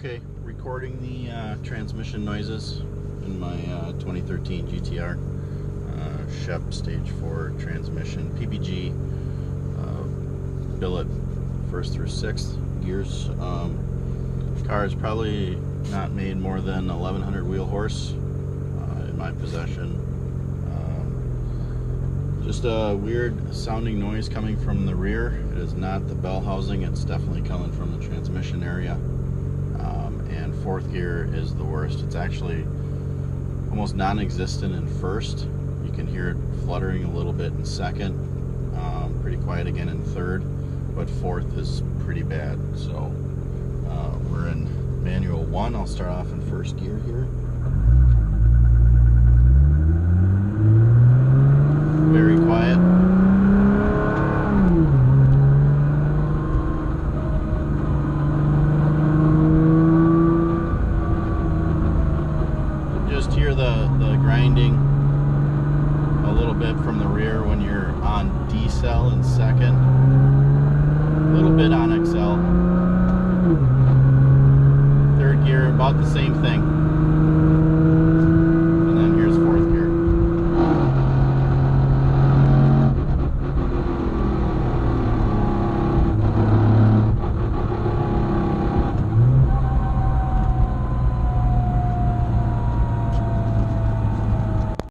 Okay, recording the transmission noises in my 2013 GTR Shep stage 4 transmission, PBG, billet, 1st through 6th gears. Car is probably not made more than 1100 wheel horse in my possession. Just a weird sounding noise coming from the rear. It is not the bell housing, it's definitely coming from the transmission area. And 4th gear is the worst. It's actually almost non-existent in 1st. You can hear it fluttering a little bit in 2nd, pretty quiet again in 3rd, but 4th is pretty bad. So we're in manual 1. I'll start off in 1st gear here. Very quiet. Just hear the grinding a little bit from the rear when you're on decel in 2nd.